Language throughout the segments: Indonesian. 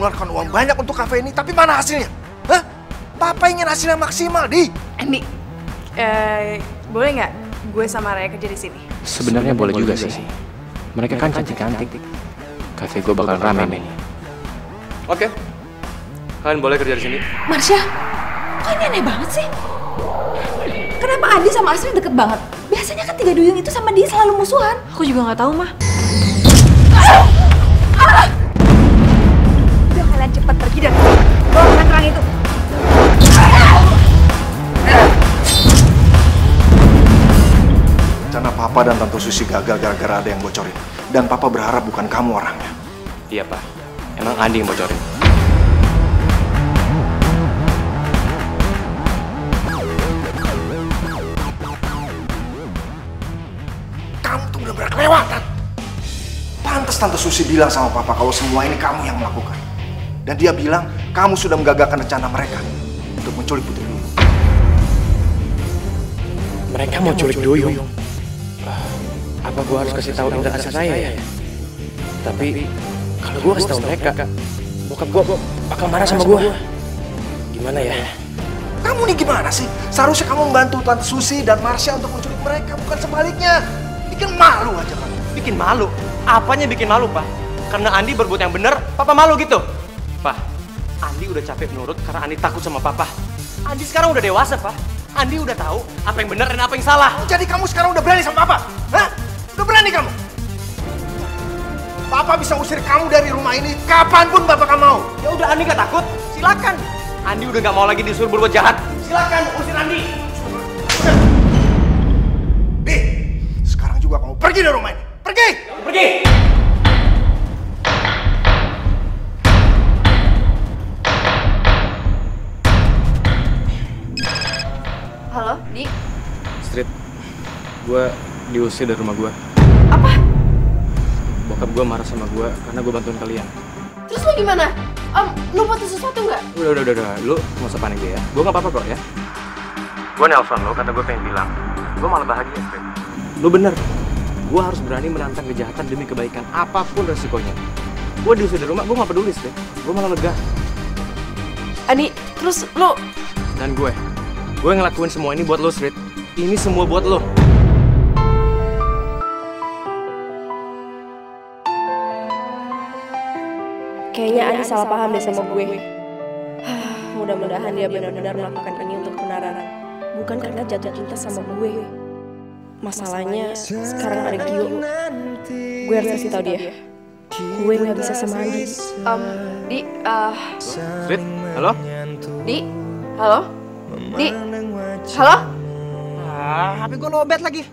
mengeluarkan uang banyak untuk kafe ini, tapi mana hasilnya? Hah? Papa ingin hasilnya maksimal, Di. Andi, boleh nggak gue sama Raya kerja di sini? Sebenarnya boleh juga sih. Mereka kan cantik-cantik. Kafe gue bakal rame nih. Oke. Kalian boleh kerja di sini. Marsha, kok ini aneh banget sih? Kenapa Andi sama Asri deket banget? Biasanya kan 3 duyung itu sama dia selalu musuhan. Aku juga nggak tahu, Mah. Udah kalian cepet pergi dari sini. Bawa kerang itu. Rencana Papa dan Tante Susi gagal gara-gara ada yang bocorin. Dan Papa berharap bukan kamu orangnya. Iya, Pak. Emang Andi yang bocorin. Kamu tuh benar-benar kelewatan. Pantas Tante Susi bilang sama Papa kalau semua ini kamu yang melakukan. Dan dia bilang kamu sudah menggagalkan rencana mereka untuk menculik Putri Duyung. Mereka mau culik Duyung. Apa gue harus kasih tahu Indra Asih saya ya? Tapi kalau gue kasih tahu mereka, bokap gue bakal marah sama gue. Gimana ya? Kamu nih gimana sih? Seharusnya kamu membantu Tante Susi dan Marsha untuk menculik mereka, bukan sebaliknya. Bikin malu aja kan? Bikin malu? Apanya bikin malu, Pak? Karena Andi berbuat yang benar, Papa malu gitu? Pak, Andi udah capek menurut karena Andi takut sama Papa. Andi sekarang udah dewasa, Pak. Andi udah tahu apa yang benar dan apa yang salah. Jadi kamu sekarang udah berani sama Papa? Hah? Udah berani kamu? Papa bisa usir kamu dari rumah ini kapanpun Bapak kamu mau. Ya udah, Andi gak takut? Silakan. Andi udah gak mau lagi disuruh berbuat jahat. Silakan, usir Andi. Nih, sekarang juga kamu pergi dari rumah ini. Pergi! Pergi! Halo, Di. Street, gue diusir dari rumah gue. Apa? Bokap gue marah sama gue karena gue bantuin kalian. Terus lo gimana? Lo butuh sesuatu nggak? Udah. Lu nggak usah panik deh ya. Gue nggak apa-apa kok ya. Gue nelfon lo karena gue pengen bilang, gue malah bahagia, Street. Lu bener. Gue harus berani menantang kejahatan demi kebaikan apapun resikonya. Gue diusir dari rumah, gue nggak peduli, Street. Gue malah lega. Andi, terus lo... Dan gue ngelakuin semua ini buat lo, Street. Ini semua buat lo. Kayaknya Andi salah paham deh sama gue. Mudah-mudahan dia benar-benar melakukan ini untuk kebenaran. Bukan karena jatuh cinta sama gue. Masalahnya sekarang ada Gio. Gue harus kasih tau dia. Gue gak bisa sama Andi. Di, Street, halo? Di, halo? Di, halo? HP gue lowbat lagi.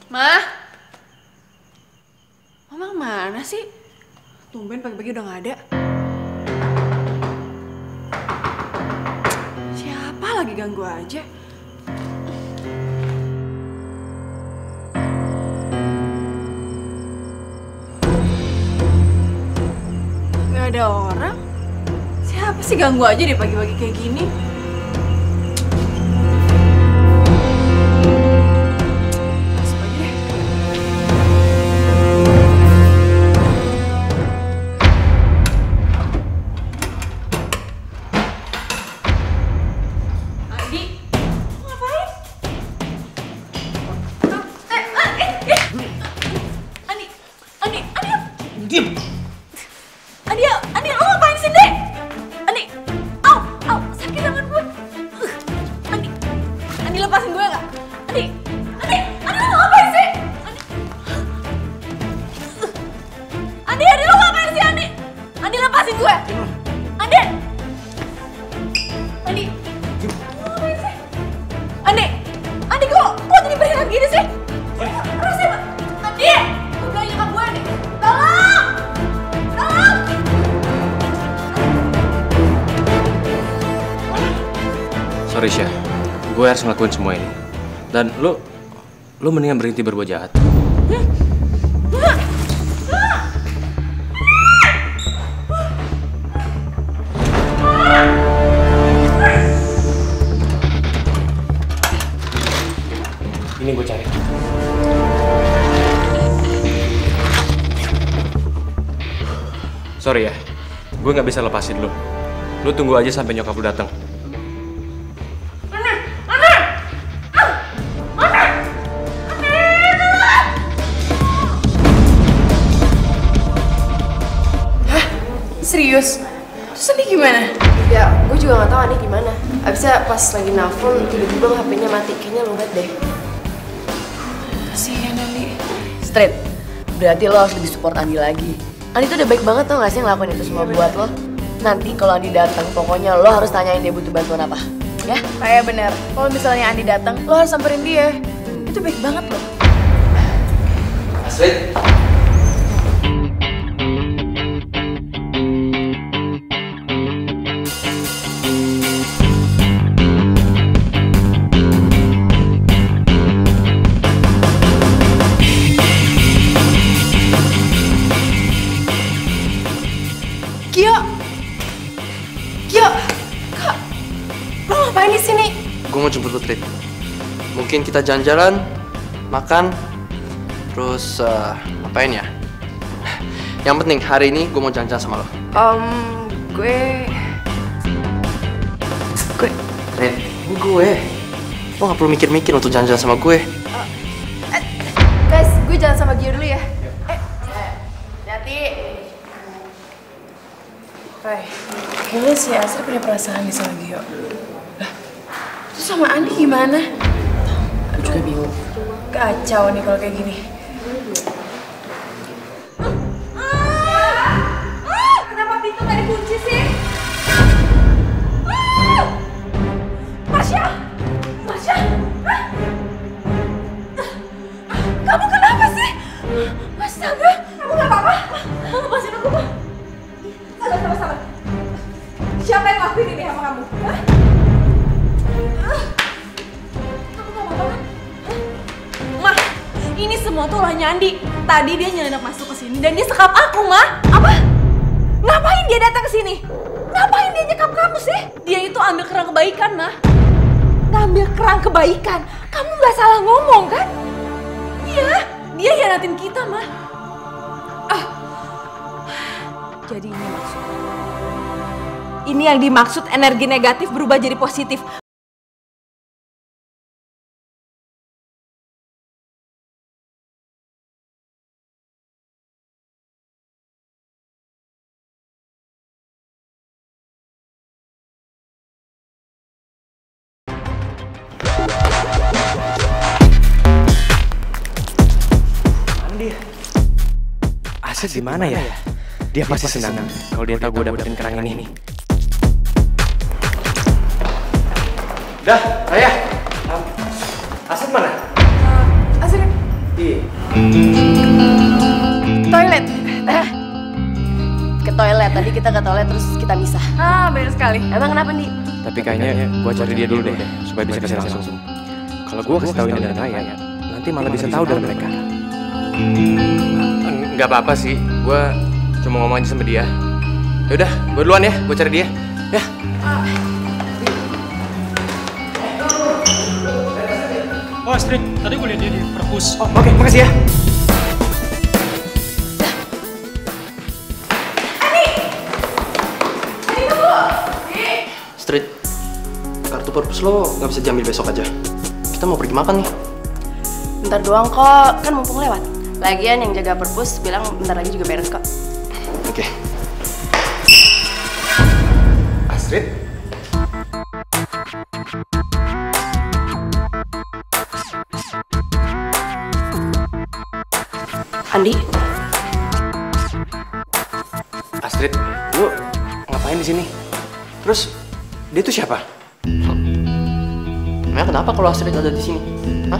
Mah? Mama mana sih? Tumben pagi-pagi udah gak ada. Siapa lagi ganggu aja? Gak ada orang? Siapa sih ganggu aja deh pagi-pagi kayak gini? Masuk aja deh. Adi, ngapain? Andi, Diam. Andi, lo ngapain sih, Dek? Andi, au, sakit tangan gue. Andi, lepasin gue nggak? Andi, lo ngapain sih? Andi, lo ngapain sih, Andi? Andi, lepasin gue. Andi, lo ngapain sih? Andi, kok jadi bergerak gini sih? Rasanya, Andi, gue bilang nyokap gue, Andi. Tolong! Sorry, Syah. Gue harus ngelakuin semua ini. Dan lu mendingan berhenti berbuat jahat. Ini gue cari. Sorry ya, gue nggak bisa lepasin lu. Lu tunggu aja sampai nyokap lu datang. Serius? Terus Andi gimana? Ya, gue juga gak tahu Andi gimana. Abisnya pas lagi nelfon, tiba-tiba HP-nya mati. Kayaknya lowbat deh. Kasihan Andi. Straight, berarti lo harus lebih support Andi lagi. Andi tuh udah baik banget tau gak sih ngelakuin itu semua buat lo. Nanti kalau Andi datang, pokoknya lo harus tanyain dia butuh bantuan apa. Ya? Kayak bener. Kalau misalnya Andi datang, lo harus samperin dia. Itu baik banget loh. Astrid. Gio! Kak, lo ngapain di sini? Gue mau jemput lu, Trit. Mungkin kita jalan-jalan, makan, terus ngapain ya? Yang penting hari ini gue mau jalan-jalan sama lo. Gue... Trit, gue. Lo gak perlu mikir-mikir untuk jalan-jalan sama gue. Guys, gue jalan sama Gio dulu ya. Hati. Ray, kayaknya si Astrid punya perasaan nih sama Gio. Lah, terus sama Andi gimana? Aku juga bingung. Kacau nih kalau kayak gini. Kenapa pintu gak dikunci sih? Masya! Masya! Kamu kenapa sih? Astaga, kamu gak apa-apa? Lepasin aku, Ma. Sabar. Siapa yang ngelakuin ini sama kamu? Hah? Kamu gak apa-apa kan? Mah, ini semua tuh ulahnya Andi. Tadi dia nyelenap masuk ke sini dan dia sekap aku, Ma. Apa? Ngapain dia datang ke sini? Ngapain dia nyekap kamu sih? Dia itu ambil kerang kebaikan, Ma. Ngambil kerang kebaikan? Kamu gak salah ngomong, kan? Iya, dia hianatin kita, Ma. Jadi ini maksudnya. Ini yang dimaksud energi negatif berubah jadi positif. Andi, Aset di mana ya? Dia pasti senang kalau dia tahu gue dapetin kerang ini. Dah, Raya. Aset mana? Astrid, Iya. toilet. Ke toilet, tadi kita ke toilet terus kita pisah. Bener sekali. Emang kenapa, Ndi? Tapi kayaknya gue cari dia dulu deh, supaya bisa kasih langsung. Kalau gue kasih tahu ini dan Raya, nanti malah bisa tahu dari mereka. Nggak apa-apa sih, gue cuma ngomong aja sama dia. Yaudah, gue duluan ya, gue cari dia. Ya. Oh Astrid, tadi gue liat dia di perpus. Oh, oke, makasih ya. Street, kartu perpus lo nggak bisa diambil besok aja. Kita mau pergi makan nih. Bentar doang kok, kan mumpung lewat. Lagian yang jaga perpus bilang bentar lagi juga beres kok. Oke. Astrid? Andi? Astrid, lu ngapain di sini? Terus dia tuh siapa? Emang kenapa kalau Astrid ada di sini? Hah?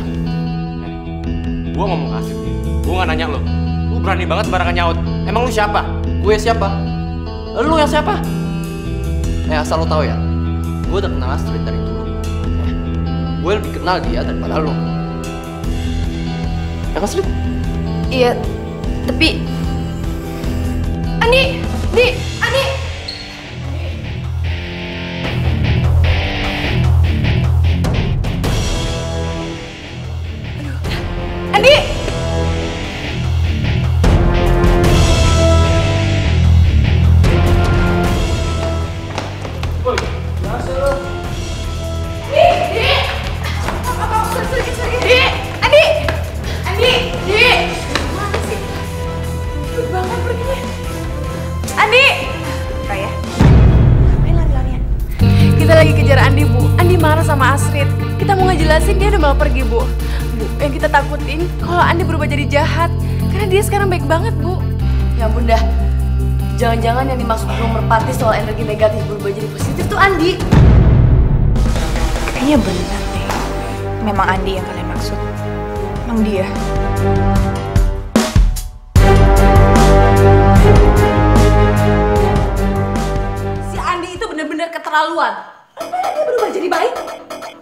Gua ngomong ke Astrid, gua nggak nanya lo. Lu berani banget sembarangan nyaut. Emang lu siapa? Gue siapa? Lu yang siapa? Asal lo tahu ya, gue udah kenal Astrid dari dulu. Gue lebih kenal dia daripada lo. Ya kan, Astrid? Iya, tapi... Andi! Andi! lagi kejar Andi, Bu. Andi marah sama Astrid. Kita mau ngejelasin, dia udah malah pergi, Bu. Bu, yang kita takutin kalau Andi berubah jadi jahat. Karena dia sekarang baik banget, Bu. Ya bunda, jangan-jangan yang dimaksud Bro Merpati soal energi negatif berubah jadi positif tuh Andi. Kayaknya benar deh. Memang Andi yang kalian maksud. Emang dia. Si Andi itu bener-bener keterlaluan. Apalagi dia berubah jadi baik.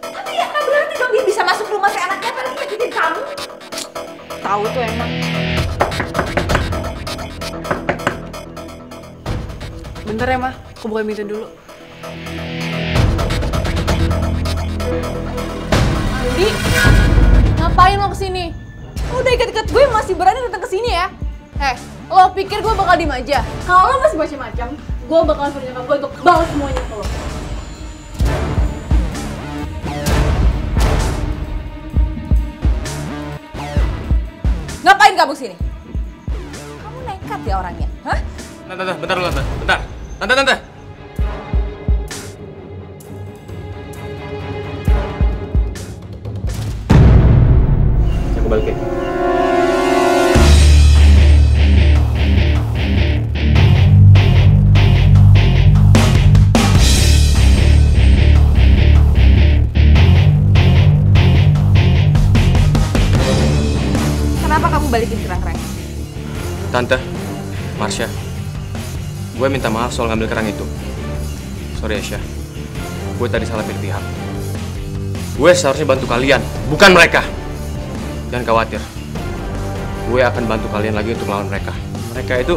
Tapi ya nggak berarti dong dia bisa masuk rumah seenaknya, apalagi nyakitin kamu. Tahu tuh emang. Bentar ya, Ma. Aku buka pintu dulu. Andi, ngapain lo kesini? Lo udah ikat-ikat gue masih berani datang kesini ya? Lo pikir gue bakal diem aja? Kalau lo masih macam-macam, gue bakal suruh nyokap gue untuk balas semuanya ke lo. Ngapain kamu sini? Kamu nekat ya orangnya, hah? Tante, bentar dulu, Tante. Bentar. Tante. Aku balikin. Kenapa kamu balikin kerang-kerang? Tante, Marsha, gue minta maaf soal ngambil kerang itu. Sorry Aisyah, gue tadi salah pilih pihak. Gue seharusnya bantu kalian, bukan mereka. Jangan khawatir, gue akan bantu kalian lagi untuk melawan mereka. Mereka itu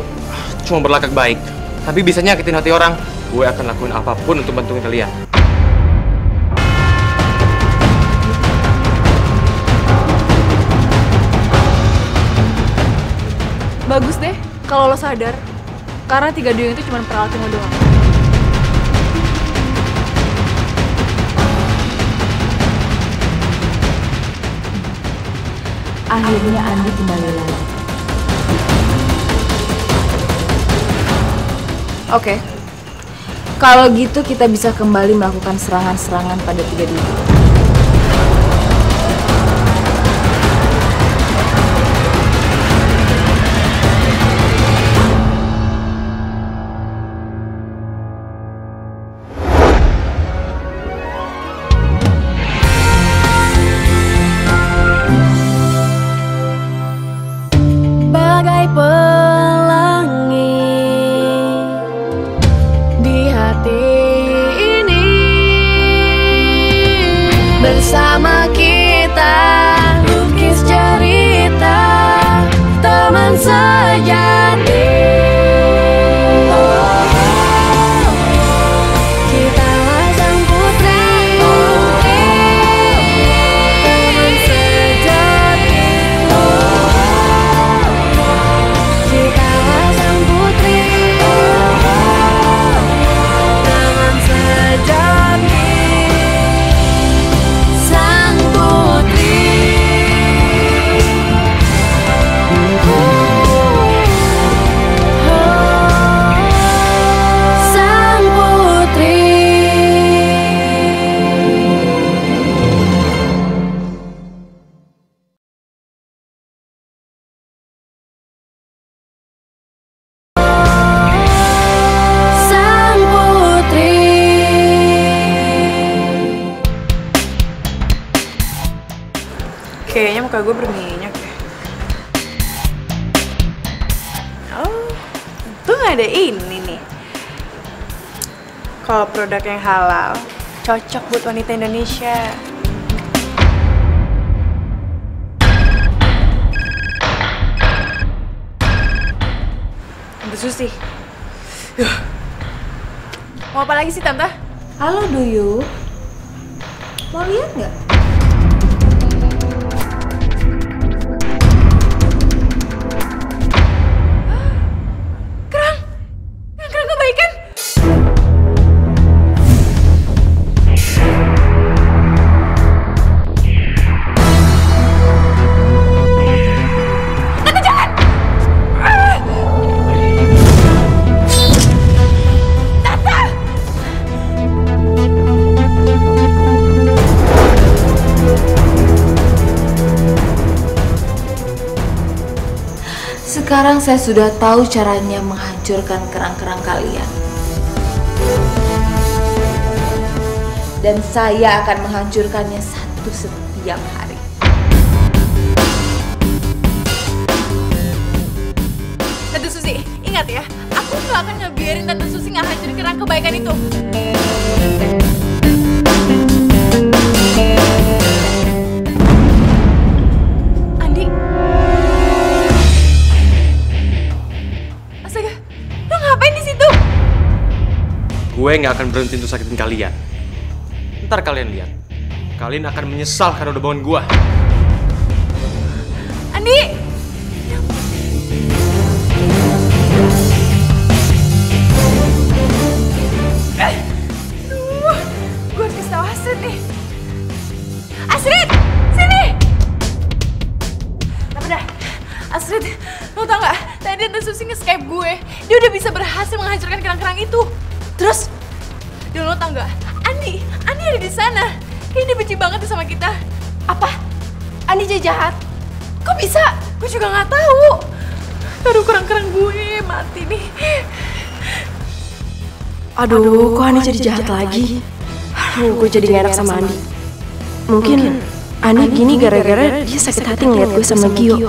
cuma berlakak baik, tapi bisa nyakitin hati orang. Gue akan lakuin apapun untuk bantuin kalian. Bagus deh kalau lo sadar, karena 3 duyung itu cuma peralatan lo doang. Akhirnya Andi kembali lagi. Oke. Kalau gitu kita bisa kembali melakukan serangan-serangan pada 3 duyung. Bersama kita lukis cerita teman sejati. Kita sang putri teman sejati. Kita sang putri teman sejati. Kayaknya muka gue berminyak ya. Oh, tuh ada ini nih. Kalau produk yang halal, cocok buat wanita Indonesia. Tante Susi. Mau apa lagi sih, Tante? Halo Duyu. Mau lihat nggak? Sekarang saya sudah tahu caranya menghancurkan kerang-kerang kalian. Dan saya akan menghancurkannya satu setiap hari. Tante Susi, ingat ya, aku gak akan ngebiarin Tante Susi ngehancurin kerang kebaikan itu. Andi. Astaga, lo ngapain di situ? Gue nggak akan berhenti untuk sakitin kalian. Ntar kalian lihat, kalian akan menyesal karena udah bohongin gue. Andi. Gue harus kasih tau Astrid nih. Astrid, sini. Apa dah? Astrid, lo tau gak? Tadi Tante Susi nge-Skype gue. Dia udah bisa berhasil menghancurkan kerang-kerang itu. Terus, dan lo tau gak? Andi ada di sana. Kayaknya dia benci banget tuh sama kita. Apa? Andi jahat? Kok bisa? Gue juga gak tahu. Aduh, kerang-kerang gue mati nih. Aduh, kok Andi jadi jahat lagi? Aduh, gue jadi gak enak sama Andi. Mungkin Andi gini gara-gara dia sakit hati ngeliat gue sama Gio.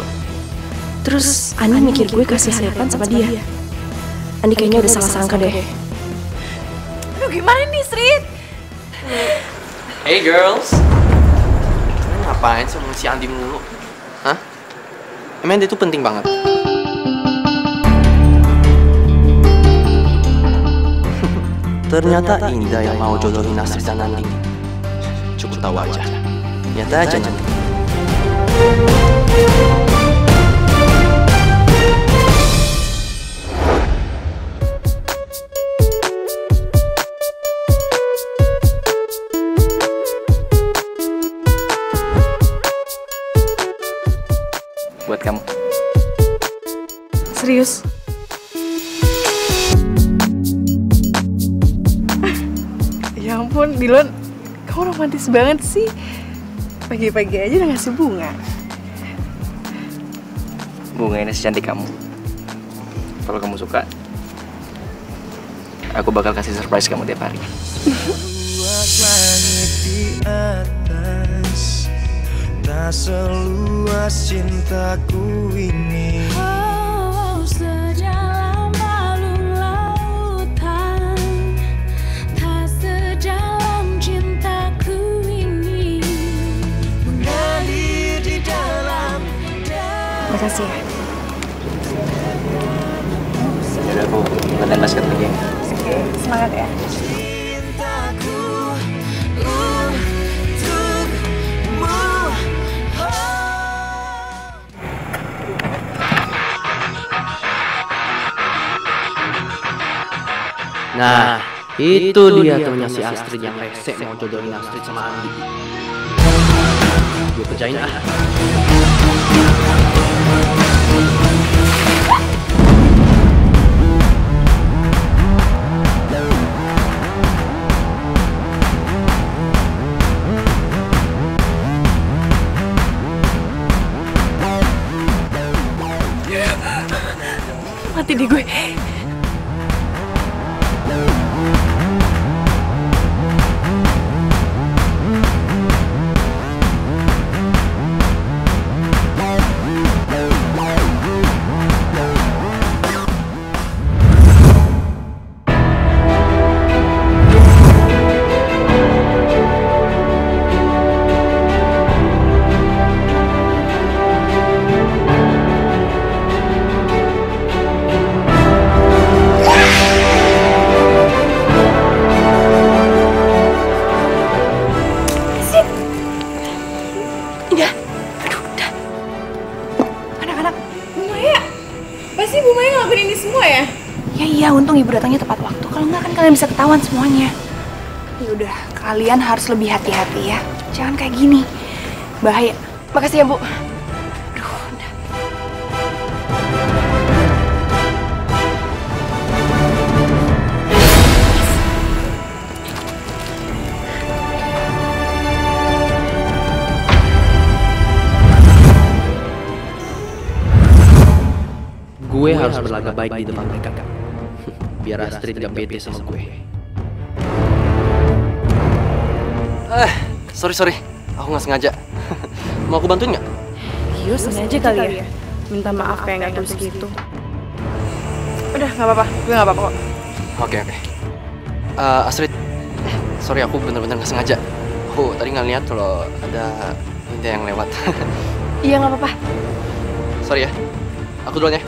Terus Andi mikir gue kasih harapan sama dia. Andi kayaknya udah salah sangka deh. Aduh, gimana nih, Srit? Hey girls, kalian ngapain sih sama si Andi mulu? Hah? Emang dia tuh penting banget? Ternyata Indah yang mau jodohin Astrid dan Andi. Cukup tahu aja. Lihat aja nanti. Buat kamu. Serius? Ya ampun, Dilon, kamu romantis banget sih. Pagi-pagi aja udah ngasih bunga. Bunga ini secantik kamu. Kalau kamu suka, aku bakal kasih surprise kamu tiap hari. Luas langit di atas, tak seluas cintaku ini. Oh, sedalam balung lautan, tak sedalam cintaku ini. Mengalir di dalam. Makasih ya. Yaudah, aku latihan basket lagi ya. Oke, semangat ya. Cintaku untukmu. Nah, itu dia temennya si Astrid yang rese mau jodohin Astrid sama Andi. Gue percayain ah. Mati di gue. Iya, untung ibu datangnya tepat waktu. Kalau nggak kan kalian bisa ketahuan semuanya. Ya udah, kalian harus lebih hati-hati ya. Jangan kayak gini. Bahaya. Makasih ya, Bu. Aduh, udah. gak baik di depan mereka. Biar Astrid gak bete sama gue. Sorry. Aku gak sengaja. Mau aku bantuin gak? Gio sengaja kali ya. Minta maaf kayak gak tulus gitu. Udah, gak apa-apa. Gue gak apa-apa kok. Oke. Astrid, sorry aku bener-bener gak sengaja. Aku tadi gak lihat kalau ada Indah yang lewat. Iya, gak apa-apa. Sorry ya. Aku duluan ya.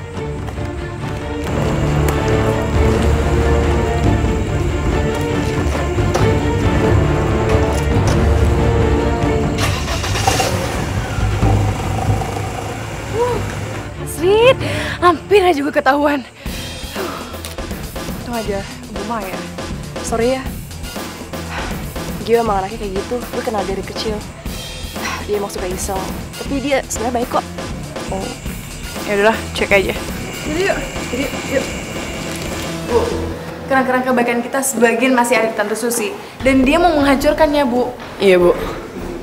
Astrid, hampir aja gue ketahuan. Untung aja, Bu Maya. Sorry ya. Gio emang anaknya kayak gitu. Gue kenal dari kecil. Dia emang suka iseng. Tapi dia sebenarnya baik kok. Oh, ya udahlah, cek aja. Jadi yuk. Bu, kerang-kerang kebaikan kita sebagian masih ada di Tante Susi. Dan dia mau menghancurkannya, Bu. Iya, Bu.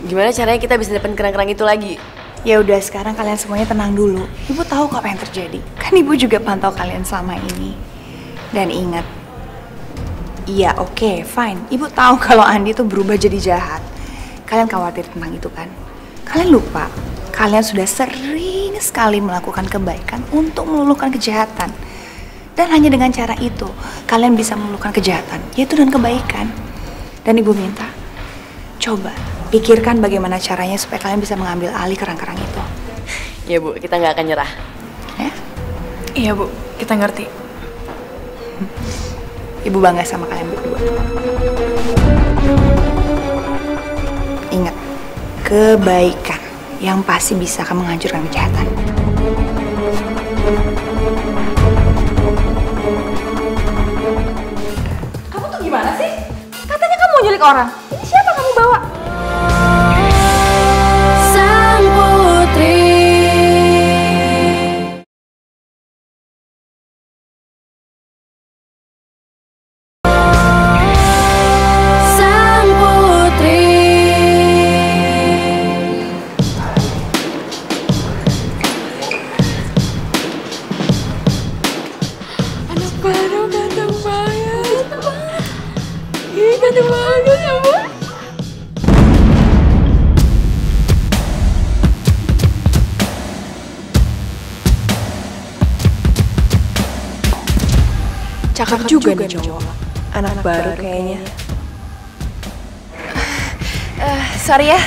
Gimana caranya kita bisa dapetin kerang-kerang itu lagi? Ya udah, sekarang kalian semuanya tenang dulu. Ibu tahu kok apa yang terjadi. Kan ibu juga pantau kalian selama ini. Dan ingat, iya oke, fine. Ibu tahu kalau Andi tuh berubah jadi jahat. Kalian khawatir tentang itu kan? Kalian lupa, kalian sudah sering sekali melakukan kebaikan untuk meluluhkan kejahatan. Dan hanya dengan cara itu, kalian bisa meluluhkan kejahatan, yaitu dengan kebaikan. Dan ibu minta, coba pikirkan bagaimana caranya supaya kalian bisa mengambil alih kerang-kerang itu. Iya, Bu, kita nggak akan nyerah. Ya? Iya, Bu, kita ngerti. Ibu bangga sama kalian berdua. Ingat, kebaikan yang pasti bisa akan menghancurkan kejahatan. Kamu tuh gimana sih? Katanya kamu mau nyulik orang. Ini siapa kamu bawa? Sang putri. Sang putri. Anak baru ganteng banget. Ih, ganteng banget ya, Bu. Cakep juga nih cowok. Anak baru kayaknya. Sorry ya.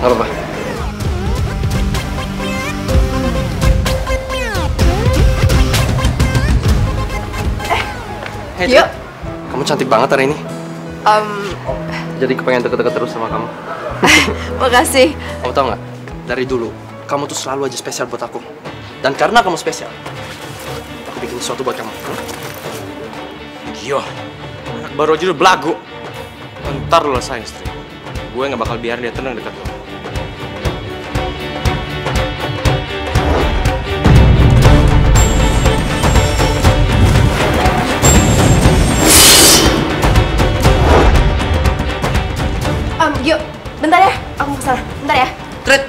Gak apa-apa. Hey, Gio. kamu cantik banget hari ini. Jadi kepengen deket-deket terus sama kamu. Makasih. Kamu tau nggak? Dari dulu, kamu tuh selalu aja spesial buat aku. Dan karena kamu spesial, aku bikin sesuatu buat kamu. Gio, anak baru aja udah belagu. Ntar lu rasain, Stri. Gue gak bakal biarin dia tenang dekat lo. Gio, bentar ya. Aku kesana. Bentar ya. Tret!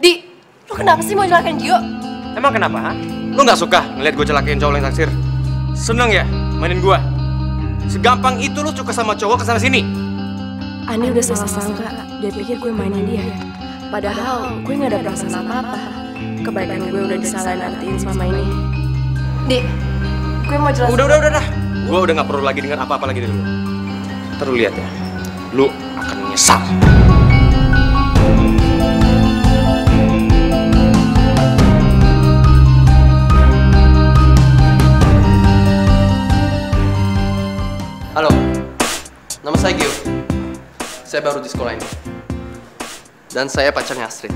Di, lu kenapa sih mau celakain Gio? Emang kenapa, ha? Lu gak suka ngeliat gue celakain cowok yang taksir? Seneng ya mainin gue? Segampang itu lu suka sama cowok kesana sini? Ani udah salah sangka. Dia pikir gue mainin dia. Padahal gue gak ada perasaan apa-apa. Kebaikan gue udah disalah-nantiin selama ini. Di, gue mau jelasin. Udah. Gue udah gak perlu lagi dengar apa-apa lagi dari lu. Ntar lu lihat ya, lu akan menyesal. Halo, nama saya Gio. Saya baru di sekolah ini. Dan saya pacarnya Astrid.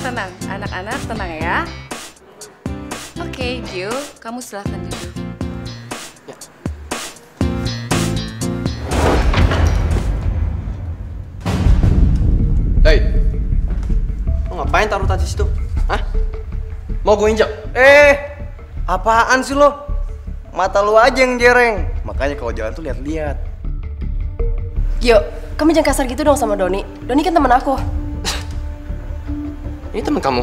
Tenang. Anak-anak tenang ya. Oke, Gio, kamu silahkan duduk. Ya. Hei, lo ngapain taruh tas di situ? Hah? Mau gue injak? Apaan sih lo? Mata lu aja yang jereng. Makanya kalau jalan tuh lihat-lihat. Gio, kamu jangan kasar gitu dong sama Doni. Doni kan teman aku. Ini teman kamu?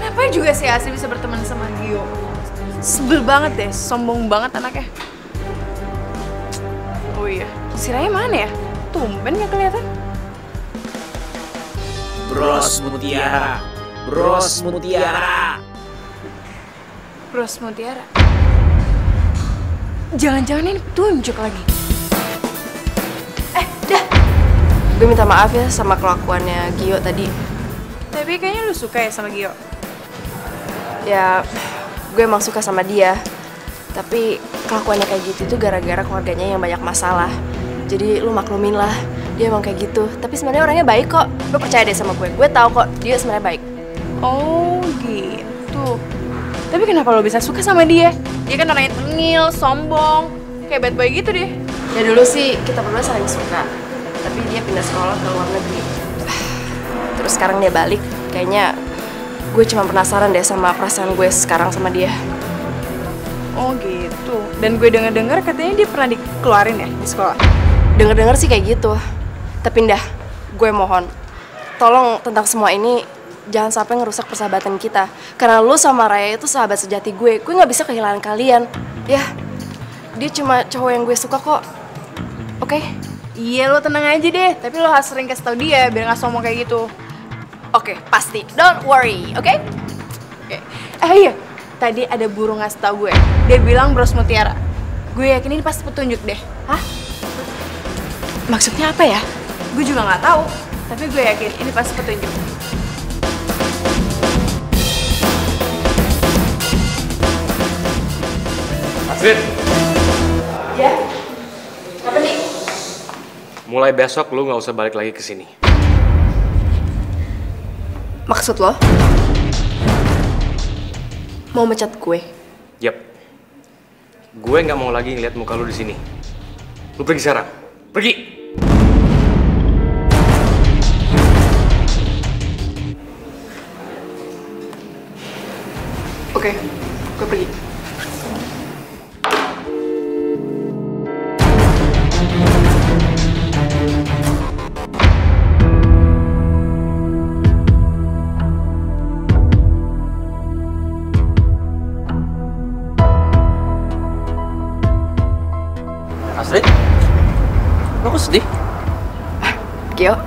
Kenapa juga sih Asri bisa berteman sama Gio? Sebel banget deh, sombong banget anaknya. Oh iya, si Raya mana ya? Tumben gak kelihatan. Bros Mutiara. Bros Mutiara. Bros Mutiara. Jangan-jangan ini tunjuk lagi. Dah. Gue minta maaf ya sama kelakuannya Gio tadi. Tapi kayaknya lu suka ya sama Gio. Ya, gue emang suka sama dia. Tapi kelakuannya kayak gitu tuh gara-gara keluarganya yang banyak masalah. Jadi lu maklumin lah, dia emang kayak gitu. Tapi sebenarnya orangnya baik kok. Lu percaya deh sama gue tahu kok dia sebenarnya baik. Oh gitu. Tapi kenapa lo bisa suka sama dia? Dia kan orangnya tengil, sombong, kayak bad boy gitu deh. Ya dulu sih kita berdua saling suka. Tapi dia pindah sekolah ke luar negeri. Terus sekarang dia balik. Kayaknya gue cuma penasaran deh sama perasaan gue sekarang sama dia. Oh gitu. Dan gue denger-dengar katanya dia pernah dikeluarin ya di sekolah. Dengar-dengar sih kayak gitu. Tapi dah, gue mohon, tolong tentang semua ini jangan sampai ngerusak persahabatan kita. Karena lu sama Raya itu sahabat sejati gue. Gue nggak bisa kehilangan kalian. Ya, dia cuma cowok yang gue suka kok. Oke? Iya, lo tenang aja deh. Tapi lo harus sering kasih tau dia biar nggak sombong kayak gitu. Oke, pasti. Don't worry, oke? Oke. Iya. Tadi ada burung ngasih tau gue. Dia bilang Bros Mutiara. Gue yakin ini pasti petunjuk deh. Hah? Maksudnya apa ya? Gue juga nggak tahu. Tapi gue yakin ini pasti petunjuk. Astrid. Ya? Apa nih? Mulai besok lu nggak usah balik lagi ke sini. Maksud lo? Mau mecat gue? Yap. Gue nggak mau lagi ngeliat muka lu di sini. Lu pergi sekarang. Pergi. Oke, gue pergi. Astrid? Lo kok sedih? Gio,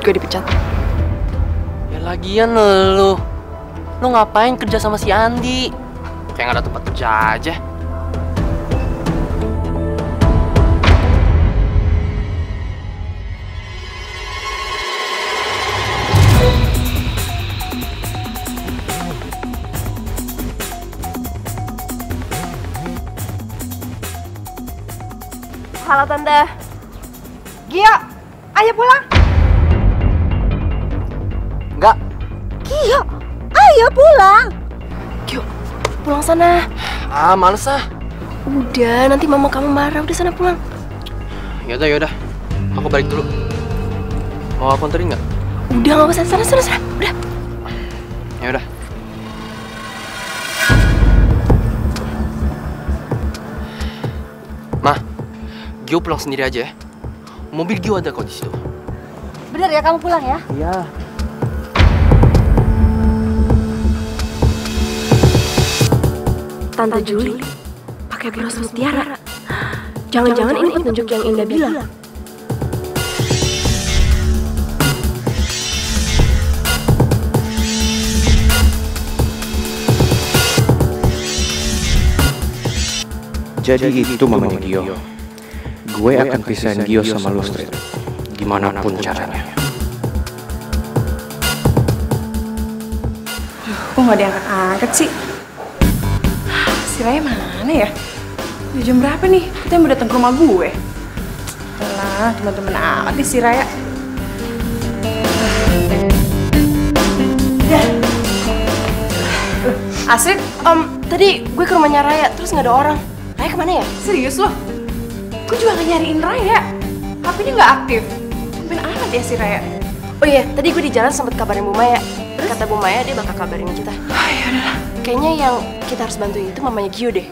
gue dipecat. Ya lagian lo ngapain kerja sama si Andi? Kayak gak ada tempat kerja aja. Halo Tante. Gio, ayo pulang. Enggak. Gio, ayo pulang. Gio, pulang sana. Ah, males ah. Udah, nanti mama kamu marah. Udah sana pulang. Yaudah. Aku balik dulu. Mau aku anterin nggak? Udah, nggak usah. Sana. Udah. Yaudah. Ma, Gio pulang sendiri aja ya. Mobil Gio ada kok di situ. Bener ya kamu pulang ya? Iya. Tante Juli pakai Bros Mutiara. Jangan-jangan ini petunjuk yang Indah bilang. Jadi itu mamanya Gio. Gue akan pisahin Gio sama lo, Astrid. Gimana pun caranya. Kok nggak diangkat-angkat sih? Si Raya mana ya? Udah jam berapa nih? Kita mau datang ke rumah gue. Alah, teman-teman amat nih si Raya. Astrid, tadi gue ke rumahnya Raya, terus nggak ada orang. Raya kemana ya? Serius loh? Gue juga gak nyariin Raya. HP-nya gak aktif. Tumben amat ya si Raya. Oh iya, tadi gue di jalan sempet kabarin Bu Maya. Kata Bu Maya dia bakal kabarin kita. Yaudah. Kayaknya yang kita harus bantuin itu mamanya Gio deh.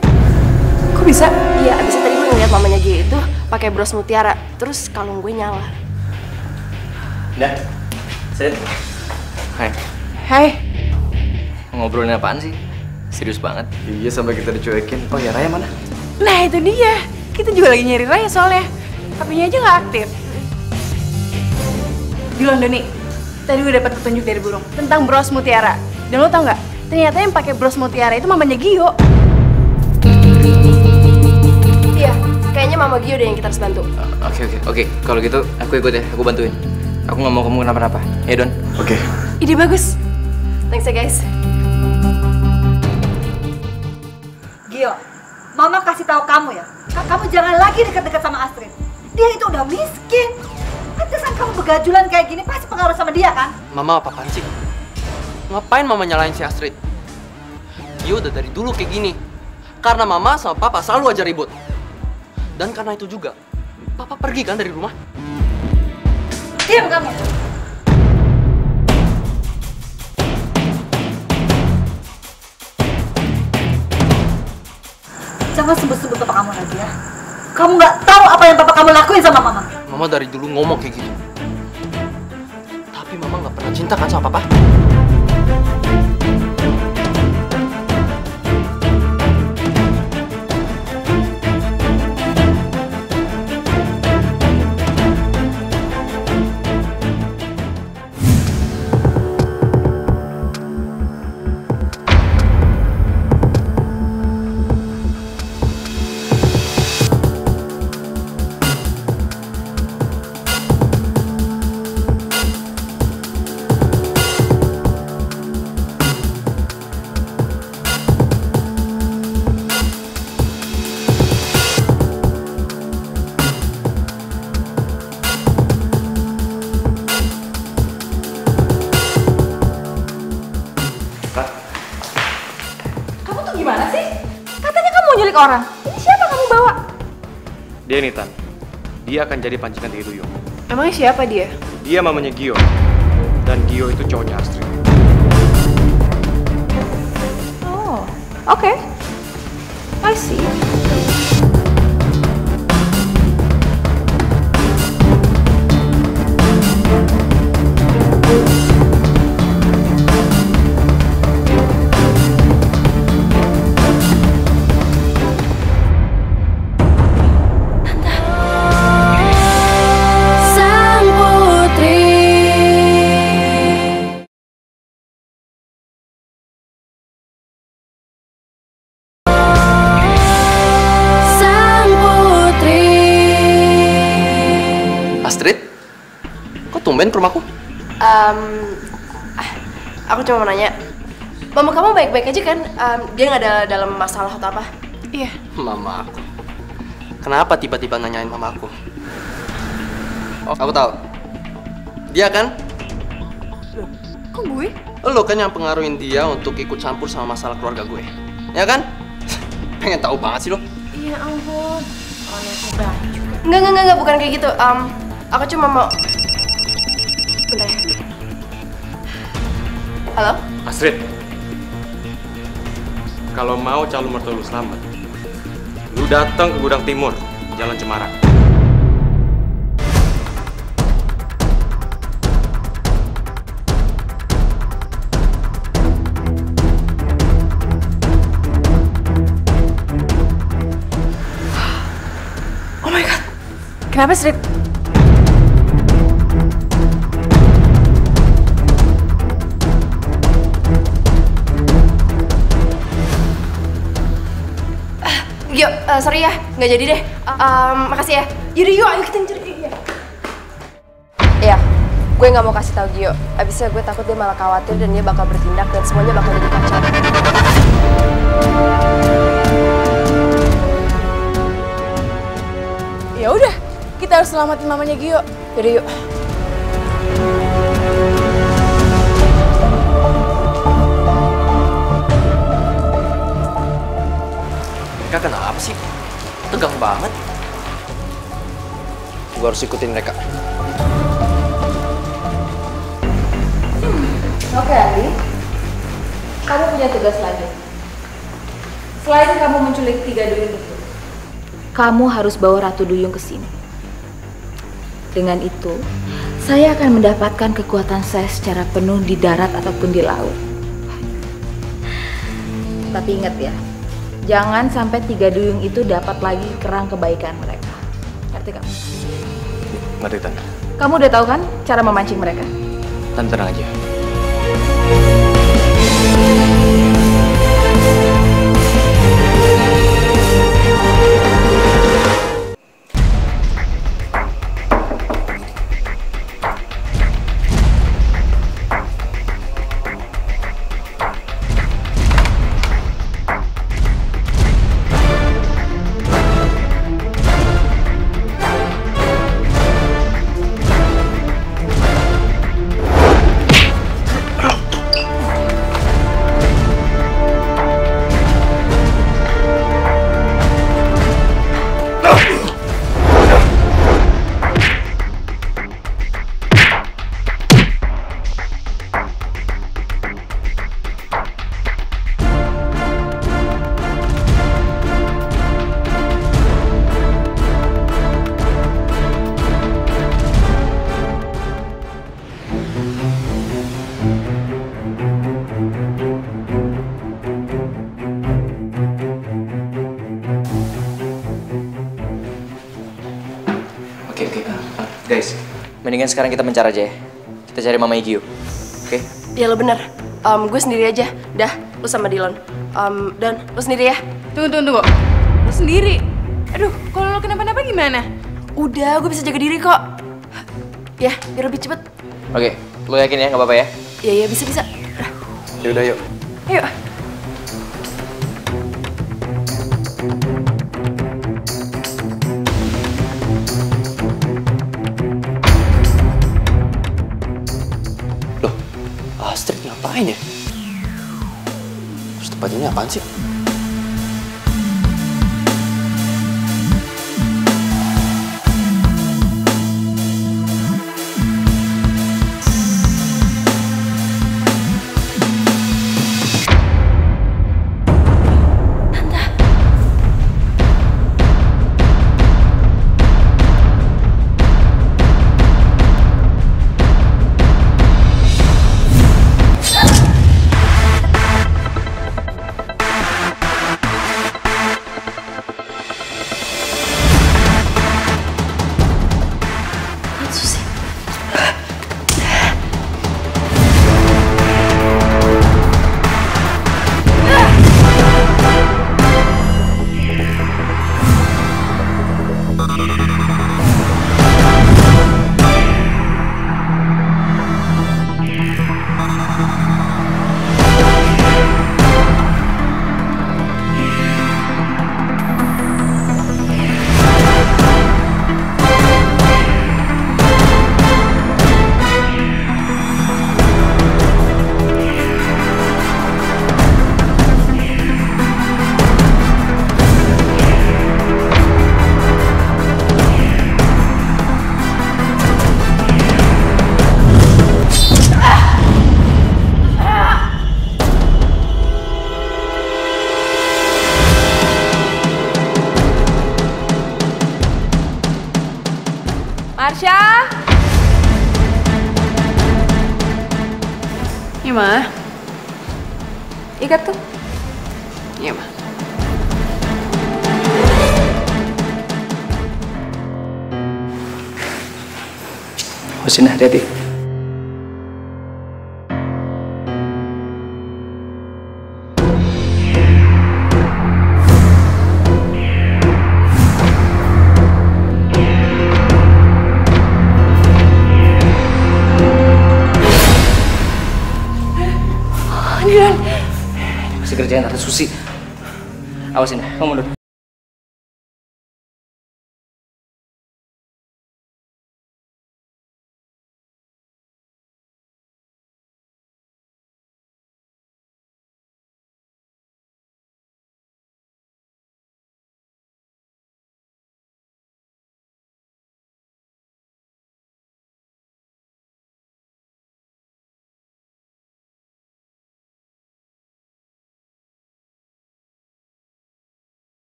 Kok bisa? Iya, abisnya tadi gue ngeliat mamanya Gio itu pakai bros mutiara. Terus kalung gue nyala. Dah, Sit. Hai. Hai. Ngobrolin apaan sih? Serius banget. Iya, sampai kita dicuekin. Oh ya, Raya mana? Nah itu dia. Kita juga lagi nyari Raya soalnya. HP-nya aja gak aktif. Bilang Doni, tadi gue dapet petunjuk dari burung tentang bros mutiara. Dan lo tau gak? Ternyata yang pakai bros mutiara itu mamanya Gio. Iya, kayaknya mama Gio deh yang kita harus bantu. Oke. Kalau gitu aku ikut ya, aku bantuin. Aku nggak mau kamu kenapa-napa. Ya Don. Oke. Ide bagus. Thanks ya guys. Gio, Mama kasih tahu kamu ya, kamu jangan lagi dekat-dekat sama Astrid. Dia itu udah miskin. Pantesan kamu begajulan kayak gini pasti pengaruh sama dia kan? Mama apa-apaan sih? Ngapain Mama nyalain si Astrid? Gio udah dari dulu kayak gini. Karena Mama sama Papa selalu aja ribut. Dan karena itu juga, Papa pergi kan dari rumah? Diam kamu. Jangan sebut-sebut papa kamu lagi ya. Kamu nggak tahu apa yang papa kamu lakuin sama mama. Mama dari dulu ngomong kayak gitu. Tapi Mama nggak pernah cinta kan sama Papa? Orang. Ini siapa kamu bawa? Dia nih, Tan. Dia akan jadi pancingan dari Duyung. Emangnya siapa dia? Dia mamanya Gio. Dan Gio itu cowoknya Astrid. Oh, oke. I see. Tumben ke rumahku? Aku cuma mau nanya, mama kamu baik-baik aja kan? Dia nggak ada dalam masalah atau apa? Iya. Mama aku. Kenapa tiba-tiba nanyain mama aku? Oh, aku tahu. Dia kan? Kok gue? Lo kan yang pengaruhin dia untuk ikut campur sama masalah keluarga gue. Ya kan? Pengen tahu banget sih lo. Iya ampun. Enggak, bukan kayak gitu. Aku cuma mau... Bentar ya. Halo? Astrid, kalau mau calon mertua lu selamat, lu datang ke Gudang Timur, Jalan Cemara. Oh my god. Kenapa, Astrid? Gio, sorry ya, nggak jadi deh. Makasih ya. Yaudah yuk, ayo kita cari dia. Iya, gue nggak mau kasih tahu Gio. Abisnya gue takut dia malah khawatir dan dia bakal bertindak dan semuanya bakal jadi kacau. Ya udah, kita harus selamatin mamanya Gio. Yaudah yuk. Kak, kenapa sih? tegang banget. Gue harus ikutin mereka. Oke, Ali. Kamu punya tugas lagi. Selain kamu menculik 3 duyung itu, kamu harus bawa Ratu Duyung ke sini. Dengan itu, saya akan mendapatkan kekuatan saya secara penuh di darat ataupun di laut. Tapi ingat ya, jangan sampai 3 duyung itu dapat lagi kerang kebaikan mereka. Ngerti kamu? Ngerti, Tante. Kamu udah tahu kan cara memancing mereka? Tante tenang aja. Guys, mendingan sekarang kita mencar aja ya. Kita cari Mama Igio, oke? Ya lo bener, gue sendiri aja. Dah, lo sama Dylan. Dan lo sendiri ya. Tunggu. Lo sendiri? Aduh, kalau lo kenapa-napa gimana? Udah, gue bisa jaga diri kok. Ya, biar lebih cepet. Oke, lo yakin ya, nggak apa-apa ya? Ya, bisa. Yaudah, yuk. Ayo. Astrid ngapain ya? Terus tempat ini apaan sih? Marsha? Iya, Ma. Ikat tuh. Iya, Ma. Sini, hati-hati. Masih kerjaan Tante Susi. Awasin ya, kamu mundur.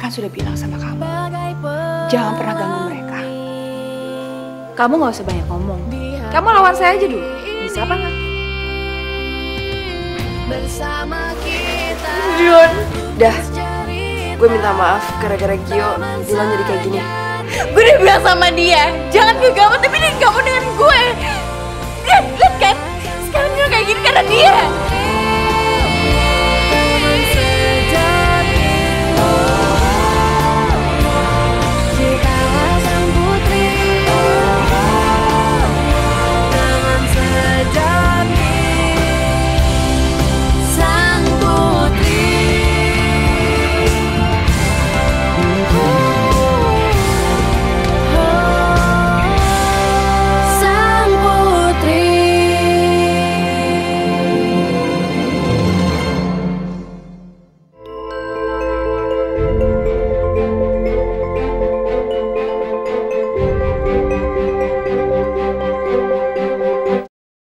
kan sudah bilang sama kamu, jangan pernah ganggu mereka. Kamu gak usah banyak ngomong. Kamu lawan saya aja dulu. Bisa apa nggak? Dion. Dah. Gue minta maaf gara-gara Gio Dilan jadi kayak gini. Gue udah bilang sama dia, jangan gegabah, tapi dia gabung dengan gue.